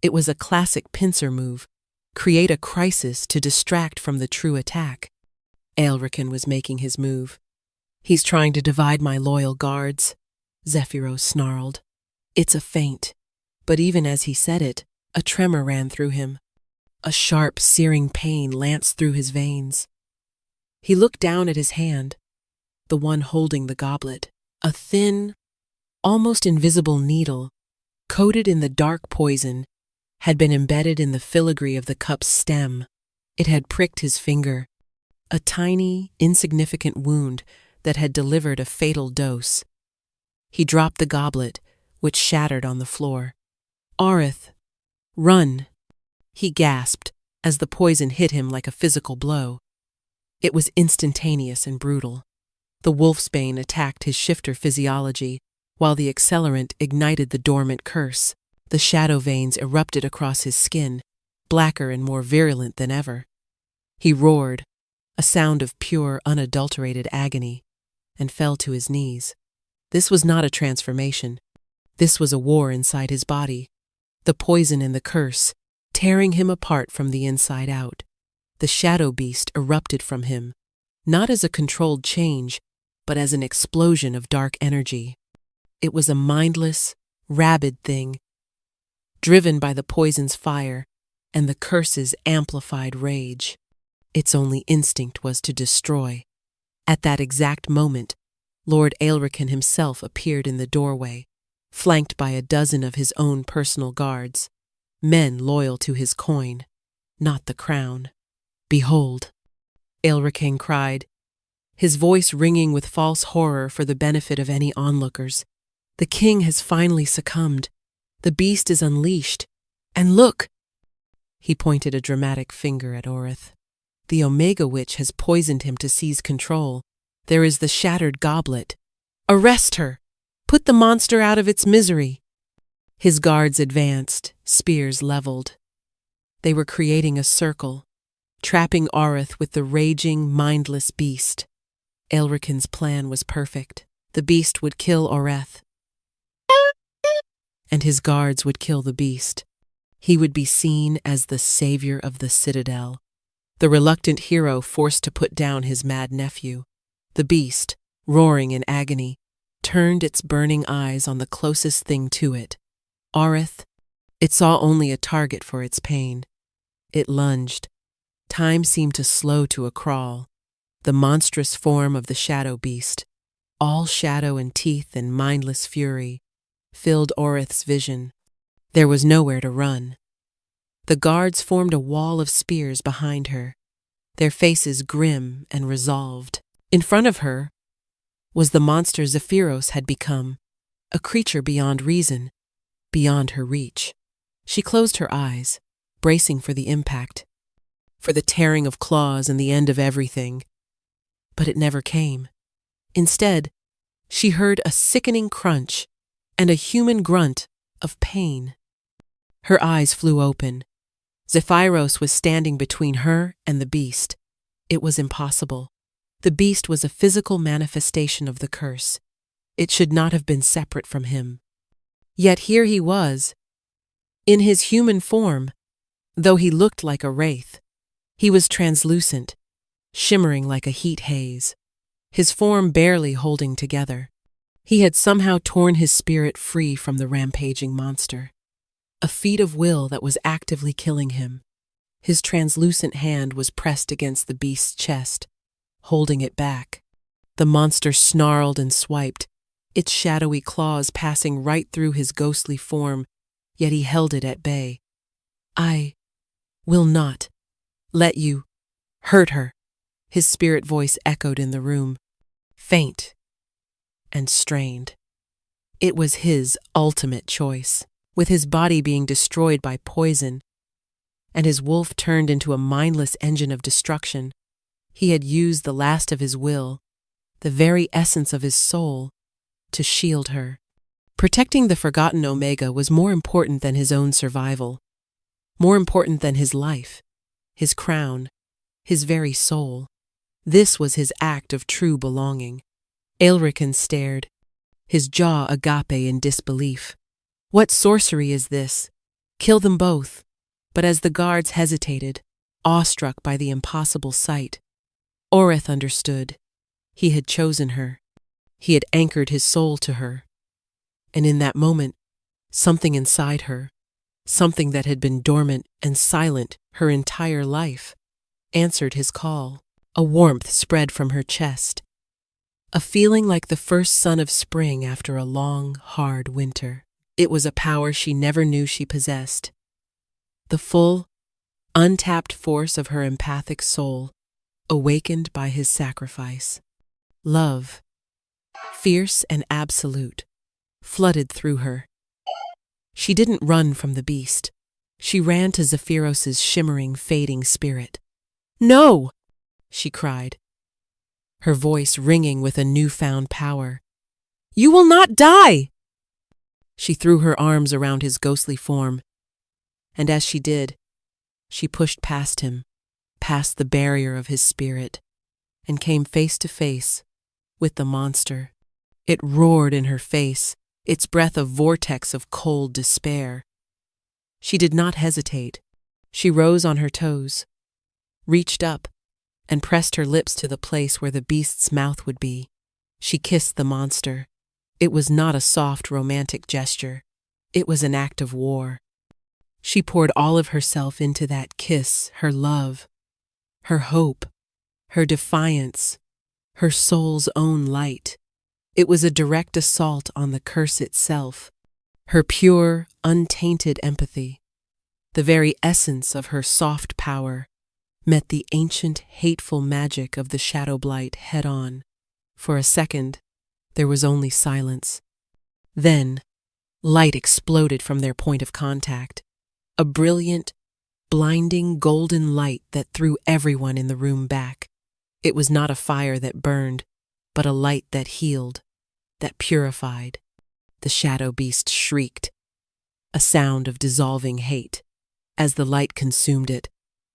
Speaker 1: It was a classic pincer move, create a crisis to distract from the true attack. Alriken was making his move. "He's trying to divide my loyal guards," Zephyros snarled. "It's a feint." But even as he said it, a tremor ran through him. A sharp, searing pain lanced through his veins. He looked down at his hand, the one holding the goblet. A thin, almost invisible needle, coated in the dark poison, had been embedded in the filigree of the cup's stem. It had pricked his finger, a tiny, insignificant wound that had delivered a fatal dose. He dropped the goblet, which shattered on the floor. "Aurith, run!" he gasped as the poison hit him like a physical blow. It was instantaneous and brutal. The wolfsbane attacked his shifter physiology, while the accelerant ignited the dormant curse. The shadow veins erupted across his skin, blacker and more virulent than ever. He roared, a sound of pure, unadulterated agony, and fell to his knees. This was not a transformation. This was a war inside his body. The poison and the curse, tearing him apart from the inside out. The shadow beast erupted from him, not as a controlled change, but as an explosion of dark energy. It was a mindless, rabid thing, driven by the poison's fire and the curse's amplified rage. Its only instinct was to destroy. At that exact moment, Lord Alriken himself appeared in the doorway, flanked by a dozen of his own personal guards, men loyal to his coin, not the crown. "Behold," Alriken cried, his voice ringing with false horror for the benefit of any onlookers. "The king has finally succumbed. The beast is unleashed. And look!" He pointed a dramatic finger at Aurith. "The Omega Witch has poisoned him to seize control. There is the shattered goblet. Arrest her! Put the monster out of its misery!" His guards advanced, spears leveled. They were creating a circle, trapping Aurith with the raging, mindless beast. Alriken's plan was perfect. The beast would kill Aurith, and his guards would kill the beast. He would be seen as the savior of the citadel, the reluctant hero forced to put down his mad nephew. The beast, roaring in agony, turned its burning eyes on the closest thing to it. Aurith. It saw only a target for its pain. It lunged. Time seemed to slow to a crawl. The monstrous form of the shadow beast, all shadow and teeth and mindless fury, filled Aurith's vision. There was nowhere to run. The guards formed a wall of spears behind her, their faces grim and resolved. In front of her was the monster Zephyros had become, a creature beyond reason, beyond her reach. She closed her eyes, bracing for the impact, for the tearing of claws and the end of everything. But it never came. Instead, she heard a sickening crunch and a human grunt of pain. Her eyes flew open. Zephyros was standing between her and the beast. It was impossible. The beast was a physical manifestation of the curse. It should not have been separate from him. Yet here he was, in his human form, though he looked like a wraith. He was translucent, shimmering like a heat haze, his form barely holding together. He had somehow torn his spirit free from the rampaging monster, a feat of will that was actively killing him. His translucent hand was pressed against the beast's chest, holding it back. The monster snarled and swiped, its shadowy claws passing right through his ghostly form, yet he held it at bay. "I will not let you hurt her," his spirit voice echoed in the room, faint and strained. It was his ultimate choice. With his body being destroyed by poison, and his wolf turned into a mindless engine of destruction, he had used the last of his will, the very essence of his soul, to shield her. Protecting the forgotten Omega was more important than his own survival, more important than his life, his crown, his very soul. This was his act of true belonging. Alriken stared, his jaw agape in disbelief. What sorcery is this? Kill them both. But as the guards hesitated, awestruck by the impossible sight, Orith understood. He had chosen her. He had anchored his soul to her. And in that moment, something inside her, something that had been dormant and silent her entire life, answered his call. A warmth spread from her chest, a feeling like the first sun of spring after a long, hard winter. It was a power she never knew she possessed. The full, untapped force of her empathic soul, awakened by his sacrifice. Love, fierce and absolute, flooded through her. She didn't run from the beast. She ran to Zephyros's shimmering, fading spirit. "No!" she cried, her voice ringing with a newfound power. "You will not die!" She threw her arms around his ghostly form, and as she did, she pushed past him, past the barrier of his spirit, and came face to face with the monster. It roared in her face, its breath a vortex of cold despair. She did not hesitate. She rose on her toes, reached up, and pressed her lips to the place where the beast's mouth would be. She kissed the monster. It was not a soft, romantic gesture. It was an act of war. She poured all of herself into that kiss, her love, her hope, her defiance, her soul's own light. It was a direct assault on the curse itself, her pure, untainted empathy. The very essence of her soft power met the ancient, hateful magic of the shadow blight head-on. For a second, there was only silence. Then, light exploded from their point of contact, a brilliant, blinding golden light that threw everyone in the room back. It was not a fire that burned, but a light that healed, that purified. The shadow beast shrieked, a sound of dissolving hate, as the light consumed it,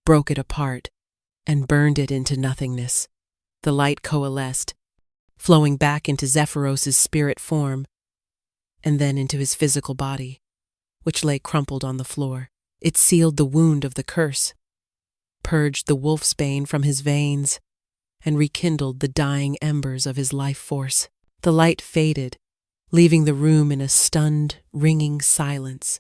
Speaker 1: broke it apart, and burned it into nothingness. The light coalesced, flowing back into Zephyros's spirit form, and then into his physical body, which lay crumpled on the floor. It sealed the wound of the curse, purged the wolf's bane from his veins, and rekindled the dying embers of his life force. The light faded, leaving the room in a stunned, ringing silence.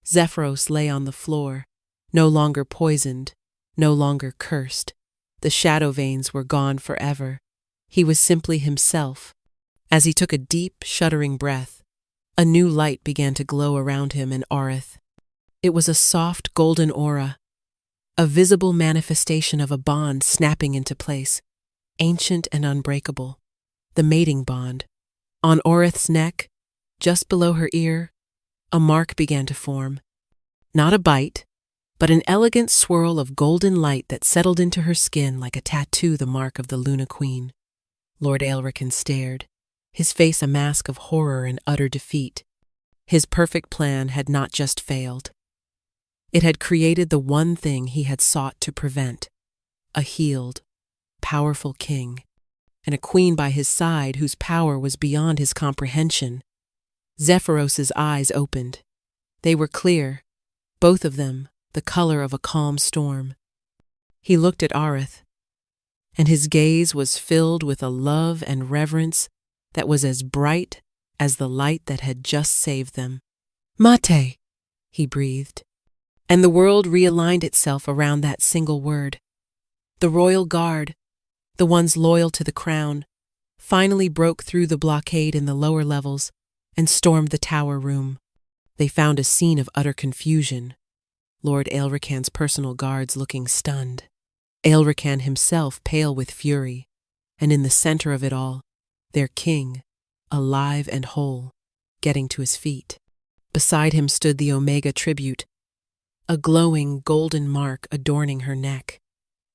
Speaker 1: Zephyros lay on the floor, no longer poisoned, no longer cursed. The shadow veins were gone forever. He was simply himself. As he took a deep, shuddering breath, a new light began to glow around him and Orith. It was a soft, golden aura, a visible manifestation of a bond snapping into place, ancient and unbreakable. The mating bond. On Orith's neck, just below her ear, a mark began to form. Not a bite, but an elegant swirl of golden light that settled into her skin like a tattoo, the mark of the Luna Queen. Lord Alriken stared, his face a mask of horror and utter defeat. His perfect plan had not just failed. It had created the one thing he had sought to prevent: a healed, powerful king, and a queen by his side whose power was beyond his comprehension. Zephyros's eyes opened. They were clear, both of them the color of a calm storm. He looked at Orith, and his gaze was filled with a love and reverence that was as bright as the light that had just saved them. "Mate," he breathed, and the world realigned itself around that single word. The royal guard, the ones loyal to the crown, finally broke through the blockade in the lower levels and stormed the tower room. They found a scene of utter confusion. Lord Alriken's personal guards looking stunned, Alriken himself pale with fury, and in the center of it all, their king, alive and whole. getting to his feet. Beside him stood the Omega tribute, a glowing golden mark adorning her neck.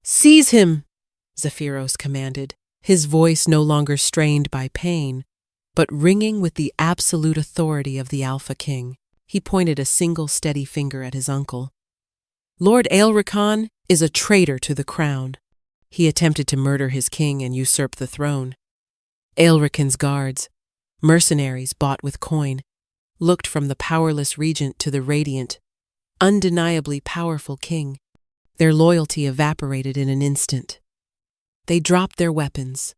Speaker 1: "Seize him!" Zephyros commanded, his voice no longer strained by pain, but ringing with the absolute authority of the Alpha King. He pointed a single steady finger at his uncle. "Lord Alriken is a traitor to the crown. He attempted to murder his king and usurp the throne." Alriken's guards, mercenaries bought with coin, looked from the powerless regent to the radiant, undeniably powerful king. Their loyalty evaporated in an instant. They dropped their weapons.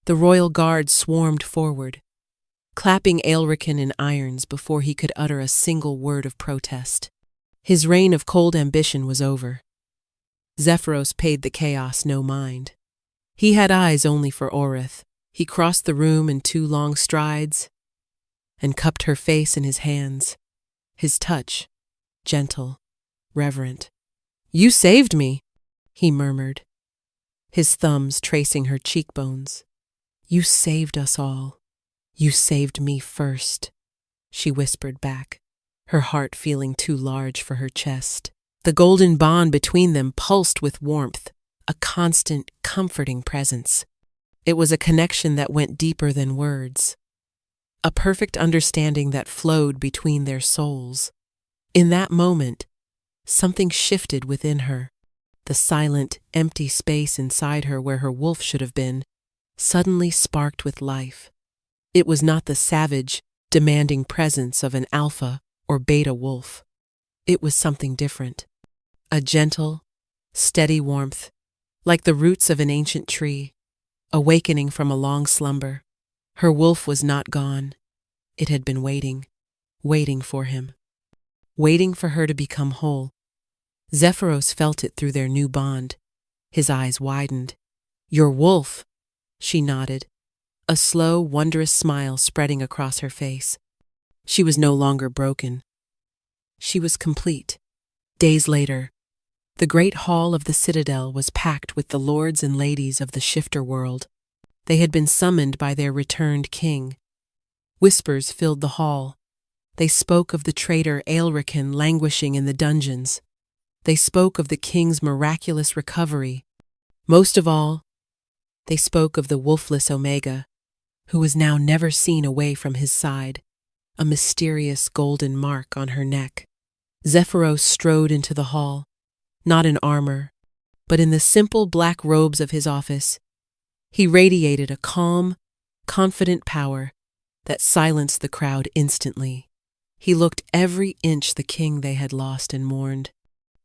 Speaker 1: The royal guard swarmed forward, clapping Alriken in irons before he could utter a single word of protest. His reign of cold ambition was over. Zephyros paid the chaos no mind. He had eyes only for Orith. He crossed the room in 2 long strides and cupped her face in his hands, his touch gentle, reverent. "You saved me," he murmured, his thumbs tracing her cheekbones. "You saved us all. You saved me first," she whispered back, her heart feeling too large for her chest. The golden bond between them pulsed with warmth, a constant, comforting presence. It was a connection that went deeper than words, a perfect understanding that flowed between their souls. In that moment, something shifted within her. The silent, empty space inside her where her wolf should have been suddenly sparked with life. It was not the savage, demanding presence of an alpha or beta wolf. It was something different. A gentle, steady warmth, like the roots of an ancient tree, awakening from a long slumber. Her wolf was not gone. It had been waiting for him, waiting for her to become whole. Zephyros felt it through their new bond. His eyes widened. "Your wolf," she nodded, a slow, wondrous smile spreading across her face. She was no longer broken. She was complete. Days later, the great hall of the citadel was packed with the lords and ladies of the shifter world. They had been summoned by their returned king. Whispers filled the hall. They spoke of the traitor Alriken languishing in the dungeons. They spoke of the king's miraculous recovery. Most of all, they spoke of the wolfless Omega, who was now never seen away from his side, a mysterious golden mark on her neck. Zephyros strode into the hall, not in armor, but in the simple black robes of his office. He radiated a calm, confident power that silenced the crowd instantly. He looked every inch the king they had lost and mourned.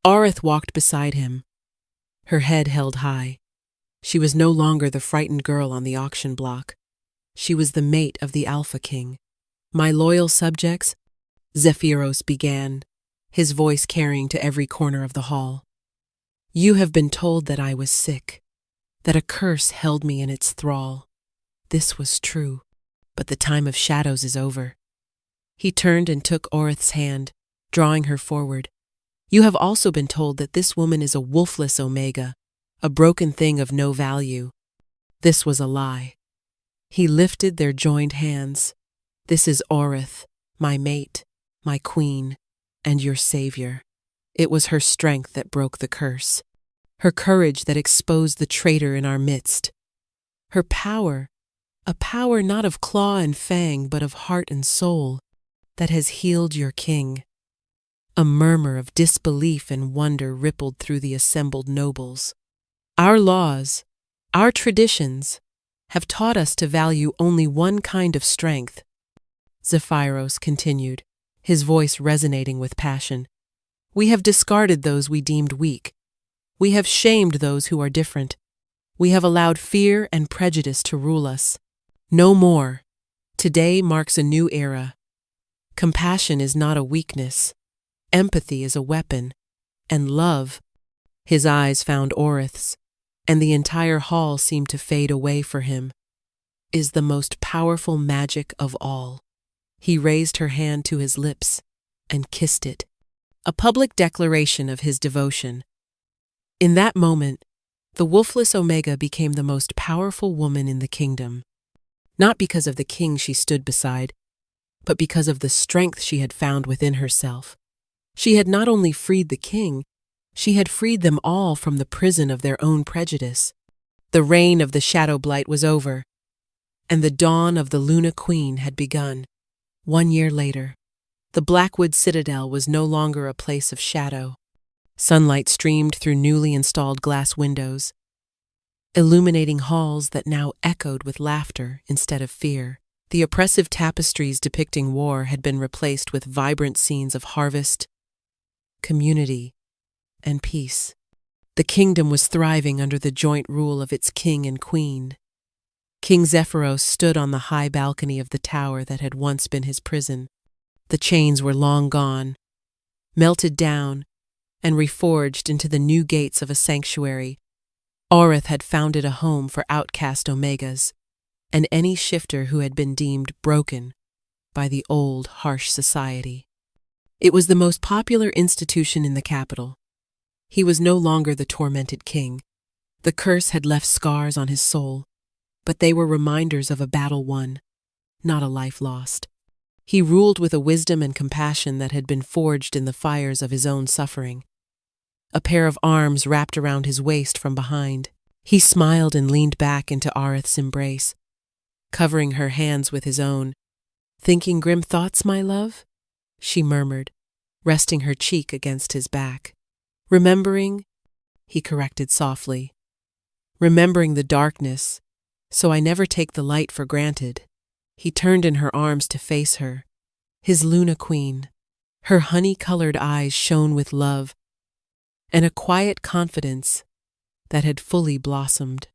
Speaker 1: Orith walked beside him, her head held high. She was no longer the frightened girl on the auction block. She was the mate of the Alpha King. "My loyal subjects," Zephyros began, his voice carrying to every corner of the hall. "You have been told that I was sick, that a curse held me in its thrall. This was true, but the time of shadows is over." He turned and took Orith's hand, drawing her forward. "You have also been told that this woman is a wolfless Omega, a broken thing of no value." This was a lie. He lifted their joined hands. "This is Orith, my mate, my queen, and your savior." It was her strength that broke the curse, her courage that exposed the traitor in our midst, her power, a power not of claw and fang but of heart and soul, that has healed your king. A murmur of disbelief and wonder rippled through the assembled nobles. "Our laws, our traditions, have taught us to value only one kind of strength," Zephyros continued, his voice resonating with passion. "We have discarded those we deemed weak. We have shamed those who are different. We have allowed fear and prejudice to rule us. No more. Today marks a new era. Compassion is not a weakness. Empathy is a weapon. And love," his eyes found Orith's, and the entire hall seemed to fade away for him, "is the most powerful magic of all." He raised her hand to his lips and kissed it, a public declaration of his devotion. In that moment, the wolfless Omega became the most powerful woman in the kingdom, not because of the king she stood beside, but because of the strength she had found within herself. She had not only freed the king, she had freed them all from the prison of their own prejudice. The reign of the Shadow Blight was over, and the dawn of the Luna Queen had begun. 1 year later, the Blackwood Citadel was no longer a place of shadow. Sunlight streamed through newly installed glass windows, illuminating halls that now echoed with laughter instead of fear. The oppressive tapestries depicting war had been replaced with vibrant scenes of harvest, community, and peace. The kingdom was thriving under the joint rule of its king and queen. King Zephyros stood on the high balcony of the tower that had once been his prison. The chains were long gone, melted down, and reforged into the new gates of a sanctuary. Aurith had founded a home for outcast Omegas, and any shifter who had been deemed broken by the old, harsh society. It was the most popular institution in the capital. He was no longer the tormented king. The curse had left scars on his soul, but they were reminders of a battle won, not a life lost. He ruled with a wisdom and compassion that had been forged in the fires of his own suffering. A pair of arms wrapped around his waist from behind. He smiled and leaned back into Aurith's embrace, covering her hands with his own. "Thinking grim thoughts, my love?" she murmured, resting her cheek against his back. "Remembering," he corrected softly, "remembering the darkness, so I never take the light for granted." He turned in her arms to face her, his Luna Queen. Her honey-colored eyes shone with love and a quiet confidence that had fully blossomed.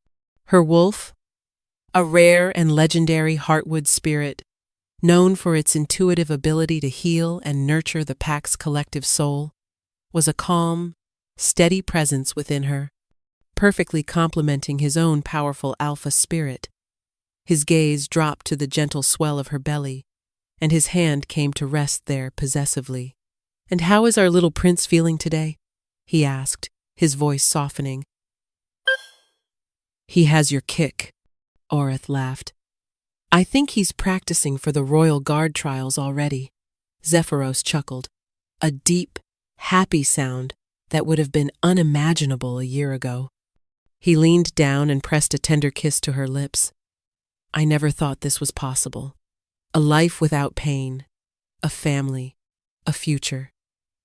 Speaker 1: Her wolf, a rare and legendary heartwood spirit, known for its intuitive ability to heal and nurture the pack's collective soul, was a calm, steady presence within her, perfectly complementing his own powerful alpha spirit. His gaze dropped to the gentle swell of her belly, and his hand came to rest there possessively. "And how is our little prince feeling today?" he asked, his voice softening. "He has your kick," Aurith laughed. "I think he's practicing for the Royal Guard trials already." Zephyros chuckled, a deep, happy sound that would have been unimaginable a year ago. He leaned down and pressed a tender kiss to her lips. "I never thought this was possible. A life without pain, a family, a future.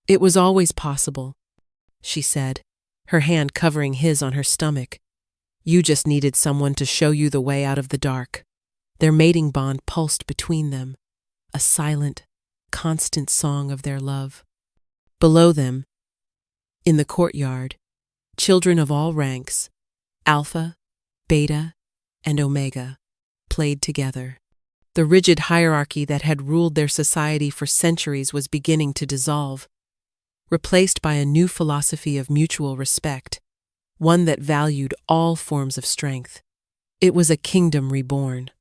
Speaker 1: It was always possible," she said, her hand covering his on her stomach. "You just needed someone to show you the way out of the dark." Their mating bond pulsed between them, a silent, constant song of their love. Below them, in the courtyard, children of all ranks, Alpha, Beta, and Omega, played together. The rigid hierarchy that had ruled their society for centuries was beginning to dissolve, replaced by a new philosophy of mutual respect, one that valued all forms of strength. It was a kingdom reborn,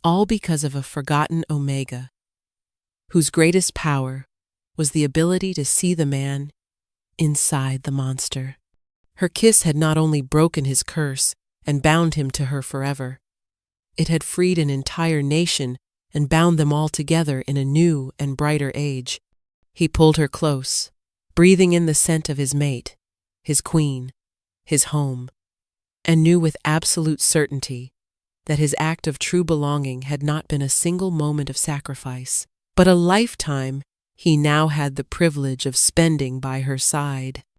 Speaker 1: all because of a forgotten Omega, whose greatest power was the ability to see the man inside the monster. Her kiss had not only broken his curse and bound him to her forever, it had freed an entire nation and bound them all together in a new and brighter age. He pulled her close, breathing in the scent of his mate, his queen, his home, and knew with absolute certainty that his act of true belonging had not been a single moment of sacrifice, but a lifetime he now had the privilege of spending by her side.